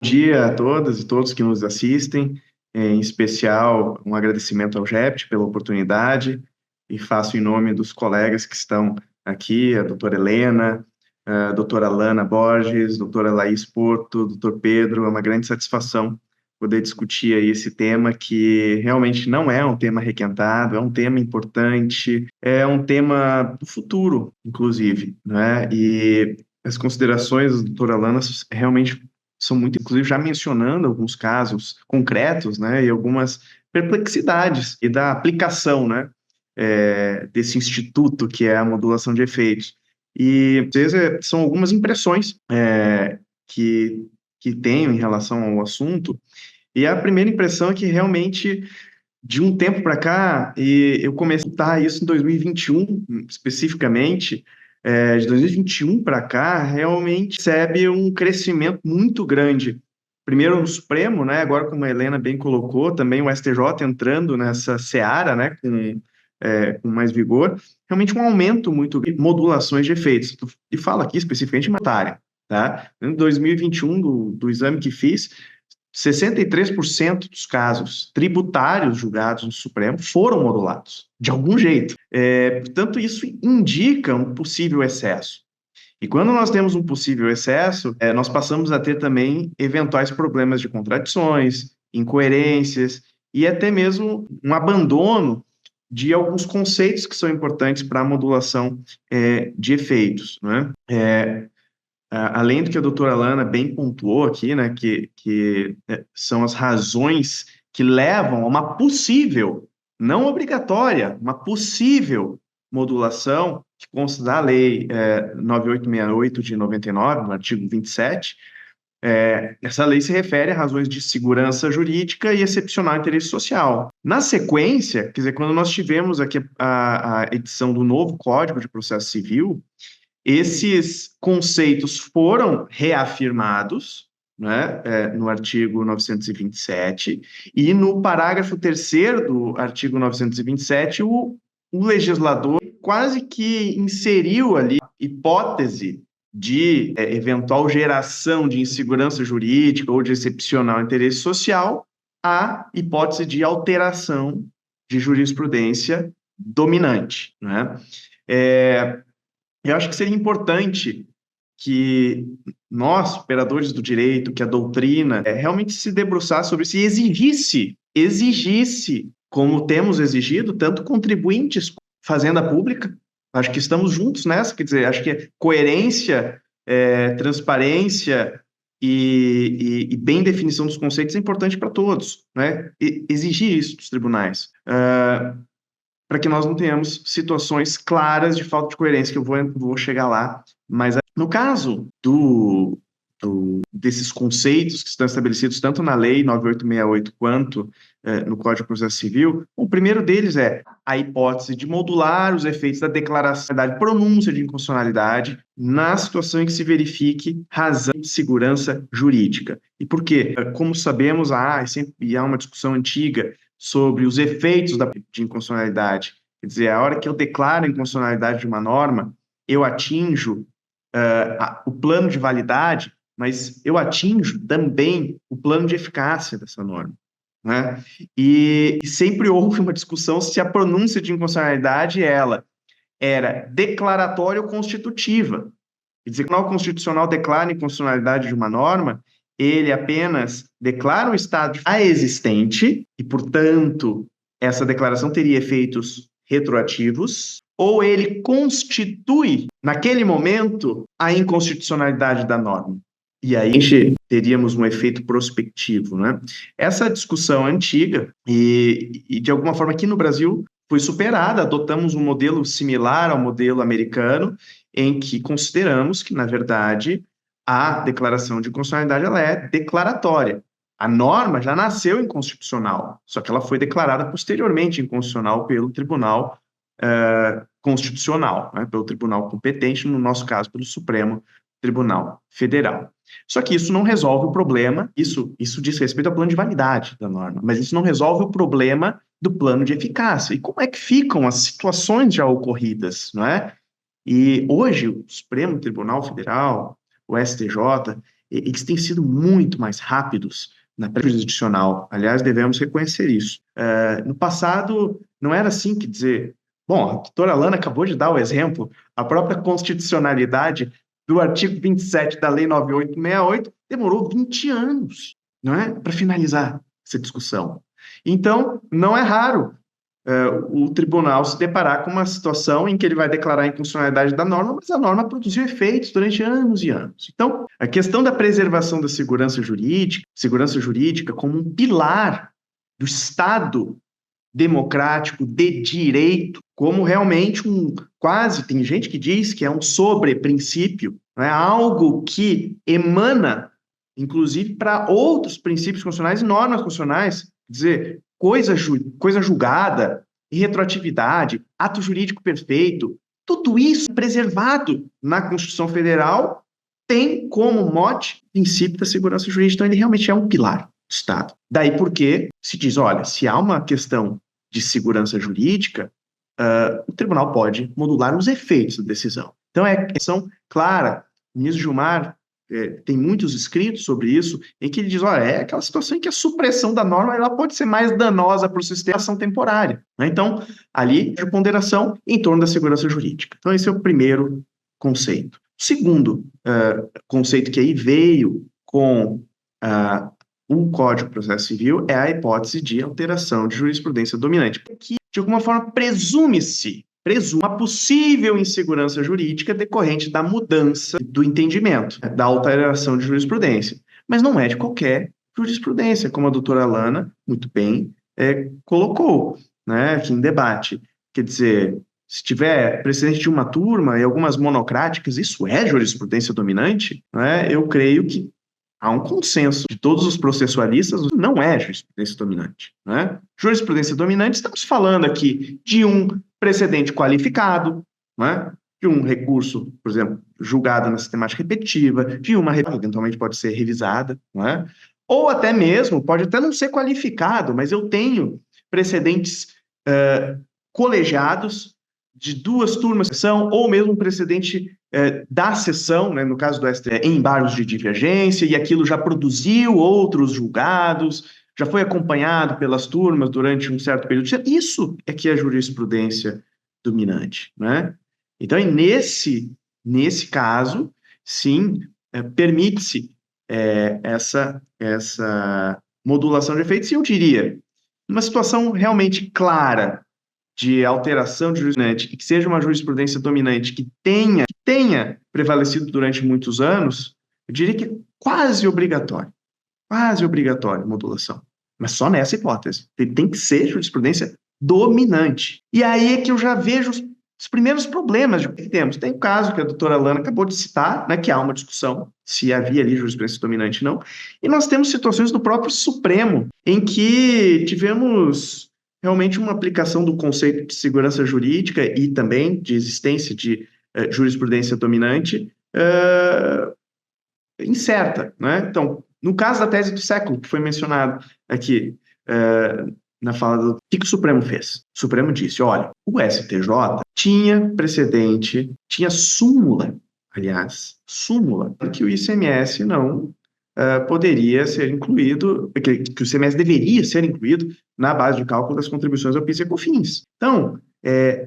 Bom dia a todas e todos que nos assistem, em especial um agradecimento ao GEPT pela oportunidade e faço em nome dos colegas que estão aqui, a doutora Helena, a doutora Lana Borges, doutora Laís Porto, doutor Pedro, é uma grande satisfação poder discutir aí esse tema que realmente não é um tema requentado, é um tema importante, é um tema do futuro, inclusive, né? E as considerações da doutora Lana realmente são muito, inclusive, já mencionando alguns casos concretos, né, e algumas perplexidades e da aplicação, né, desse instituto que é a modulação de efeitos. E, às vezes, são algumas impressões que, que tenho em relação ao assunto, e a primeira impressão é que realmente de um tempo para cá, e eu comecei a notar isso em 2021, especificamente, de 2021 para cá, realmente percebe um crescimento muito grande. Primeiro no Supremo, né, agora como a Helena bem colocou, também o STJ entrando nessa seara, né, com mais vigor, realmente um aumento muito de modulações de efeitos. E falo aqui especificamente em matária, tá? Em 2021, do exame que fiz, 63% dos casos tributários julgados no Supremo foram modulados, de algum jeito. Portanto, isso indica um possível excesso. E quando nós temos um possível excesso, nós passamos a ter também eventuais problemas de contradições, incoerências e até mesmo um abandono de alguns conceitos que são importantes para a modulação de efeitos, né? Além do que a doutora Lana bem pontuou aqui, né, que são as razões que levam a uma possível, não obrigatória, uma possível modulação, que consta da Lei 9868 de 99, no artigo 27. Essa lei se refere a razões de segurança jurídica e excepcional interesse social. Na sequência, quer dizer, quando nós tivemos aqui a edição do novo Código de Processo Civil, esses conceitos foram reafirmados, né, no artigo 927, e no parágrafo 3º do artigo 927, o legislador quase que inseriu ali a hipótese de eventual geração de insegurança jurídica ou de excepcional interesse social, a hipótese de alteração de jurisprudência dominante, né? Eu acho que seria importante que nós, operadores do direito, que a doutrina, realmente se debruçasse sobre isso e exigisse, como temos exigido, tanto contribuintes, fazenda pública. Acho que estamos juntos nessa, quer dizer, acho que coerência, transparência e bem definição dos conceitos é importante para todos, né? Exigir isso dos tribunais. Para que nós não tenhamos situações claras de falta de coerência, que eu vou chegar lá. Mas no caso desses conceitos que estão estabelecidos tanto na Lei 9868 quanto no Código de Processo Civil, o primeiro deles é a hipótese de modular os efeitos da declaração de pronúncia de inconstitucionalidade na situação em que se verifique razão de segurança jurídica. E por quê? Como sabemos, sempre há uma discussão antiga sobre os efeitos de inconstitucionalidade. Quer dizer, a hora que eu declaro a inconstitucionalidade de uma norma, eu atinjo o plano de validade, mas eu atinjo também o plano de eficácia dessa norma, né? E sempre houve uma discussão se a pronúncia de inconstitucionalidade ela era declaratória ou constitutiva. Quer dizer, que o Tribunal Constitucional declara a inconstitucionalidade de uma norma, ele apenas declara o estado de existente e, portanto, essa declaração teria efeitos retroativos, ou ele constitui, naquele momento, a inconstitucionalidade da norma. E aí teríamos um efeito prospectivo, né? Essa discussão é antiga e, de alguma forma, aqui no Brasil foi superada, adotamos um modelo similar ao modelo americano, em que consideramos que, na verdade, a declaração de inconstitucionalidade ela é declaratória. A norma já nasceu inconstitucional, só que ela foi declarada posteriormente inconstitucional pelo Tribunal Constitucional, né, pelo tribunal competente, no nosso caso, pelo Supremo Tribunal Federal. Só que isso não resolve o problema, isso diz respeito ao plano de validade da norma, mas isso não resolve o problema do plano de eficácia. E como é que ficam as situações já ocorridas, não é? E hoje o Supremo Tribunal Federal, o STJ, eles têm sido muito mais rápidos na prática jurisdicional. Aliás, devemos reconhecer isso. No passado, não era assim, quer dizer, bom, a doutora Alana acabou de dar o exemplo, a própria constitucionalidade do artigo 27 da Lei 9868 demorou 20 anos, não é, para finalizar essa discussão. Então, não é raro o tribunal se deparar com uma situação em que ele vai declarar a inconstitucionalidade da norma, mas a norma produziu efeitos durante anos e anos. Então, a questão da preservação da segurança jurídica como um pilar do Estado democrático de direito, como realmente tem gente que diz que é um sobre-princípio, é algo que emana, inclusive, para outros princípios constitucionais e normas constitucionais, quer dizer, coisa julgada, irretroatividade, ato jurídico perfeito, tudo isso preservado na Constituição Federal tem como mote o princípio da segurança jurídica, então ele realmente é um pilar do Estado. Daí porque se diz, olha, se há uma questão de segurança jurídica, o tribunal pode modular os efeitos da decisão. Então é questão clara. O ministro Gilmar tem muitos escritos sobre isso, em que ele diz, olha, é aquela situação em que a supressão da norma ela pode ser mais danosa para o sistema de ação temporária. Né? Então, ali, a ponderação em torno da segurança jurídica. Então, esse é o primeiro conceito. O segundo conceito que aí veio com o Código de Processo Civil é a hipótese de alteração de jurisprudência dominante, que, de alguma forma, presume uma possível insegurança jurídica decorrente da mudança do entendimento, da alteração de jurisprudência. Mas não é de qualquer jurisprudência, como a doutora Alana muito bem colocou, né, aqui em debate. Quer dizer, se tiver precedente de uma turma e algumas monocráticas, isso é jurisprudência dominante? Né? Eu creio que há um consenso de todos os processualistas, não é jurisprudência dominante. Né? Jurisprudência dominante, estamos falando aqui de um precedente qualificado, né? De um recurso, por exemplo, julgado na sistemática repetitiva, de uma eventualmente pode ser revisada, né? Ou até mesmo, pode até não ser qualificado, mas eu tenho precedentes colegiados de duas turmas de sessão, ou mesmo um precedente da sessão, né, no caso do STF, em embargos de divergência, e aquilo já produziu outros julgados, já foi acompanhado pelas turmas durante um certo período de tempo. Isso é que é jurisprudência dominante, né? Então, nesse caso, sim, permite-se essa modulação de efeitos, e eu diria, numa situação realmente clara de alteração de jurisprudência, e que seja uma jurisprudência dominante que tenha prevalecido durante muitos anos, eu diria que é quase obrigatório a modulação. Mas só nessa hipótese. Tem que ser jurisprudência dominante. E aí é que eu já vejo os primeiros problemas que temos. Tem o caso que a doutora Alana acabou de citar, né, que há uma discussão se havia ali jurisprudência dominante ou não. E nós temos situações do próprio Supremo, em que tivemos realmente uma aplicação do conceito de segurança jurídica e também de existência de jurisprudência dominante incerta, né? Então, no caso da tese do século, que foi mencionado aqui na fala do que o Supremo fez? O Supremo disse, olha, o STJ tinha precedente, tinha súmula, que o ICMS não poderia ser incluído, que o ICMS deveria ser incluído na base de cálculo das contribuições ao PIS e COFINS. Então,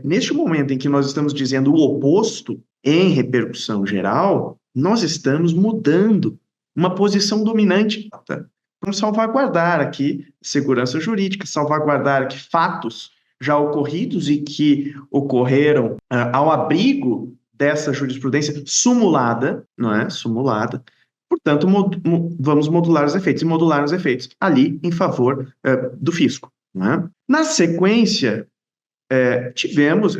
neste momento em que nós estamos dizendo o oposto em repercussão geral, nós estamos mudando uma posição dominante. Tá? Vamos salvaguardar aqui segurança jurídica, salvaguardar aqui fatos já ocorridos e que ocorreram ao abrigo dessa jurisprudência sumulada, não é? Sumulada. Portanto, vamos modular os efeitos, e modular os efeitos ali em favor do fisco. Não é? Na sequência,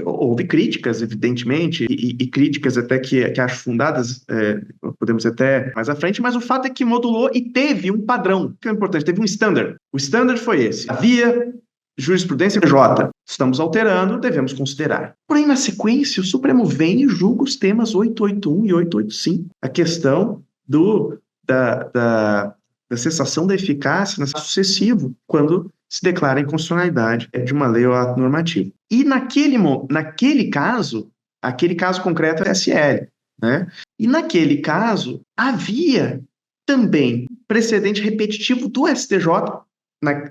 houve críticas, evidentemente, e críticas até que acho fundadas, podemos até mais à frente, mas o fato é que modulou e teve um padrão, que é importante, teve um standard. O standard foi esse. Havia jurisprudência J. Estamos alterando, devemos considerar. Porém, na sequência, o Supremo vem e julga os temas 881 e 885. A questão da cessação da eficácia no sucessivo, quando se declara a inconstitucionalidade de uma lei ou ato normativo. E naquele caso concreto é SL, né? E naquele caso, havia também precedente repetitivo do STJ,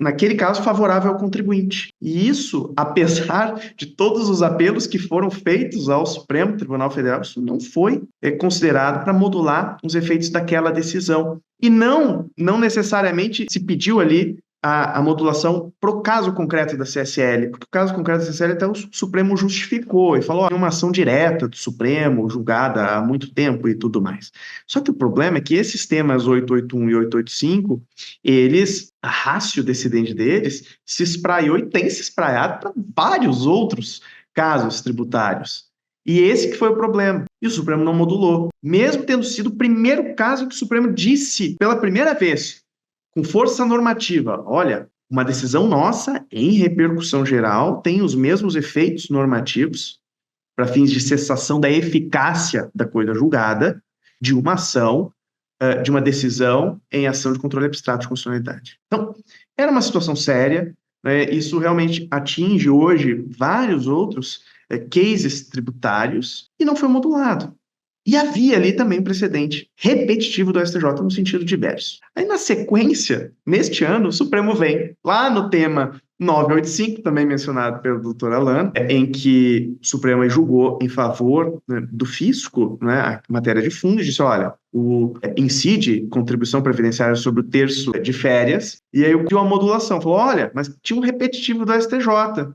naquele caso favorável ao contribuinte. E isso, apesar de todos os apelos que foram feitos ao Supremo Tribunal Federal, isso não foi considerado para modular os efeitos daquela decisão. E não necessariamente se pediu ali a modulação para o caso concreto da CSL, porque o caso concreto da CSL até o Supremo justificou e falou, uma ação direta do Supremo, julgada há muito tempo e tudo mais. Só que o problema é que esses temas 881 e 885, a ratio decidente deles se espraiou e tem se espraiado para vários outros casos tributários. E esse que foi o problema. E o Supremo não modulou. Mesmo tendo sido o primeiro caso que o Supremo disse pela primeira vez, com força normativa, olha, uma decisão nossa em repercussão geral tem os mesmos efeitos normativos para fins de cessação da eficácia da coisa julgada de uma ação, de uma decisão em ação de controle abstrato de constitucionalidade. Então, era uma situação séria, né? Isso realmente atinge hoje vários outros cases tributários e não foi modulado. E havia ali também um precedente repetitivo do STJ no sentido diverso. Aí, na sequência, neste ano, o Supremo vem lá no tema 985, também mencionado pelo doutor Alan, em que o Supremo julgou em favor, né, do fisco, né, a matéria de fundos, disse, olha, incide contribuição previdenciária sobre o terço de férias, e aí deu uma modulação, falou, olha, mas tinha um repetitivo do STJ.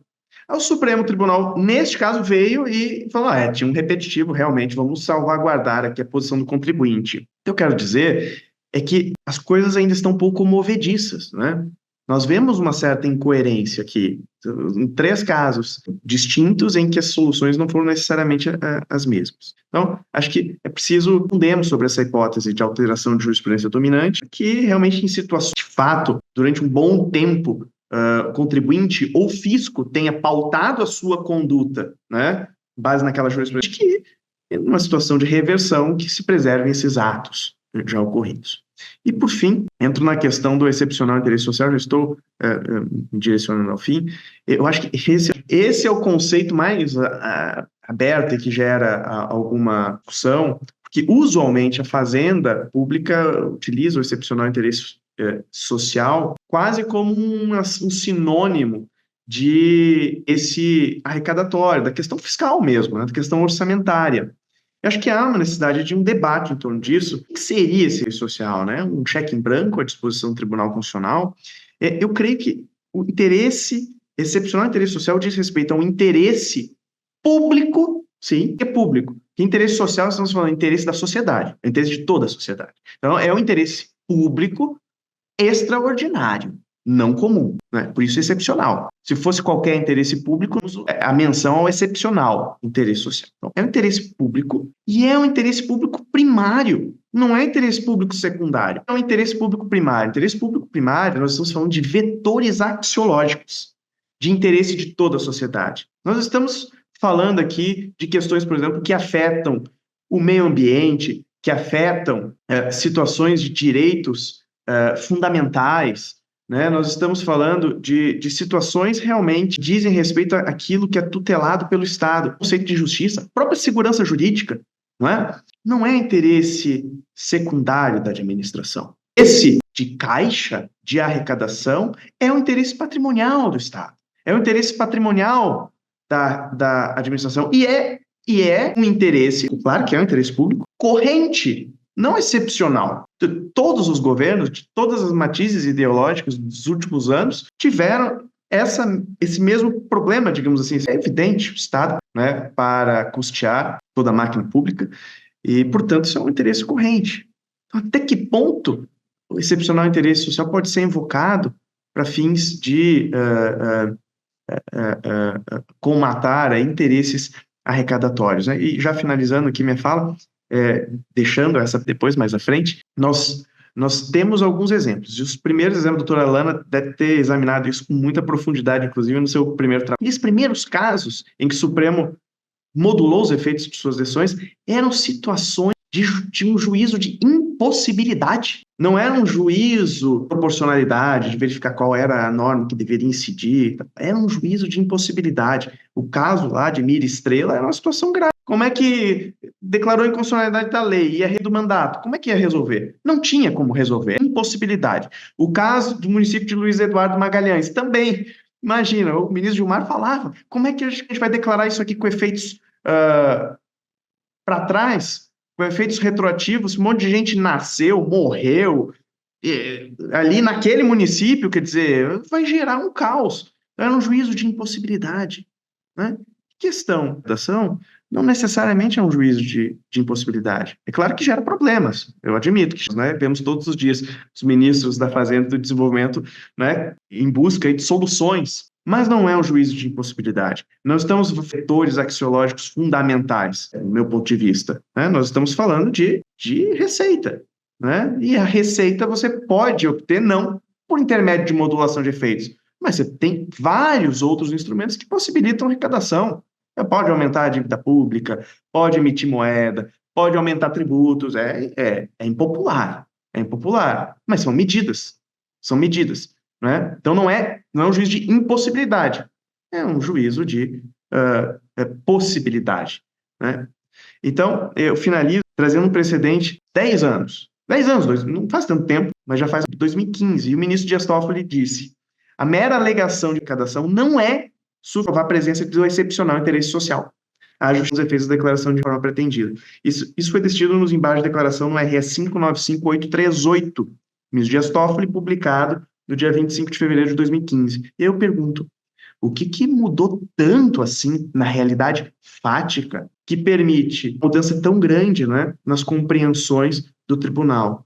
O Supremo Tribunal, neste caso, veio e falou, tinha um repetitivo, realmente, vamos salvaguardar aqui a posição do contribuinte. O que eu quero dizer é que as coisas ainda estão um pouco movediças, né? Nós vemos uma certa incoerência aqui, em 3 casos distintos em que as soluções não foram necessariamente as mesmas. Então, acho que é preciso responder sobre essa hipótese de alteração de jurisprudência dominante, que realmente em situações de fato, durante um bom tempo, contribuinte ou fisco tenha pautado a sua conduta, né, base naquela jurisprudência, que numa situação de reversão que se preservem esses atos já ocorridos. E, por fim, entro na questão do excepcional interesse social, já estou me direcionando ao fim. Eu acho que esse é o conceito mais aberto e que gera alguma discussão, porque usualmente a Fazenda Pública utiliza o excepcional interesse social quase como um sinônimo de esse arrecadatório, da questão fiscal mesmo, né, da questão orçamentária. Eu acho que há uma necessidade de um debate em torno disso. O que seria esse social, né? Um cheque em branco à disposição do Tribunal Constitucional? Eu creio que o excepcional interesse social diz respeito a um interesse público, sim, é público. Que interesse social, estamos falando interesse da sociedade, é interesse de toda a sociedade. Então, é um interesse público extraordinário, não comum, né? Por isso excepcional. Se fosse qualquer interesse público, a menção ao excepcional interesse social. Então, é um interesse público e é um interesse público primário, não é interesse público secundário, é um interesse público primário. Interesse público primário, nós estamos falando de vetores axiológicos, de interesse de toda a sociedade. Nós estamos falando aqui de questões, por exemplo, que afetam o meio ambiente, que afetam situações de direitos fundamentais, né? Nós estamos falando de situações realmente que dizem respeito àquilo que é tutelado pelo Estado, o conceito de justiça, a própria segurança jurídica, não é? Não é interesse secundário da administração. Esse de caixa, de arrecadação, é um interesse patrimonial do Estado, é um interesse patrimonial da administração e é um interesse, claro que é um interesse público, corrente, não excepcional. Todos os governos, de todas as matizes ideológicas dos últimos anos, tiveram esse mesmo problema, digamos assim. É evidente, o Estado, né, para custear toda a máquina pública, e, portanto, isso é um interesse corrente. Então, até que ponto o excepcional interesse social pode ser invocado para fins de comatar interesses arrecadatórios, né? E já finalizando aqui minha fala, deixando essa depois, mais à frente, nós temos alguns exemplos. E os primeiros exemplos, a doutora Alana deve ter examinado isso com muita profundidade, inclusive no seu primeiro trabalho. E os primeiros casos em que o Supremo modulou os efeitos de suas decisões eram situações de um juízo de impossibilidade. Não era um juízo de proporcionalidade, de verificar qual era a norma que deveria incidir. Era um juízo de impossibilidade. O caso lá de Mira Estrela era uma situação grave. Como é que declarou a inconstitucionalidade da lei, ia do mandato? Como é que ia resolver? Não tinha como resolver, impossibilidade. O caso do município de Luiz Eduardo Magalhães, também. Imagina, o ministro Gilmar falava, como é que a gente vai declarar isso aqui com efeitos para trás, com efeitos retroativos? Um monte de gente nasceu, morreu, ali naquele município, quer dizer, vai gerar um caos. Era um juízo de impossibilidade, né? Questão da ação não necessariamente é um juízo de impossibilidade. É claro que gera problemas, eu admito que, né, vemos todos os dias os ministros da Fazenda e do Desenvolvimento, né, em busca de soluções, mas não é um juízo de impossibilidade. Nós estamos vetores axiológicos fundamentais, do meu ponto de vista, né? Nós estamos falando de receita, né? E a receita você pode obter não por intermédio de modulação de efeitos, mas você tem vários outros instrumentos que possibilitam arrecadação. Pode aumentar a dívida pública, pode emitir moeda, pode aumentar tributos, é impopular, mas são medidas, né? Então não é um juízo de impossibilidade, é um juízo de possibilidade, né? Então, eu finalizo trazendo um precedente 10 anos, não faz tanto tempo, mas já faz 2015, e o ministro Dias Toffoli disse: a mera alegação de arrecadação não é provar a presença do excepcional interesse social, haja os efeitos da declaração de forma pretendida. Isso foi decidido nos embargos de declaração no RS 595838, ministro Dias Toffoli, publicado no dia 25 de fevereiro de 2015. E eu pergunto, o que mudou tanto assim na realidade fática que permite mudança tão grande, né, nas compreensões do tribunal?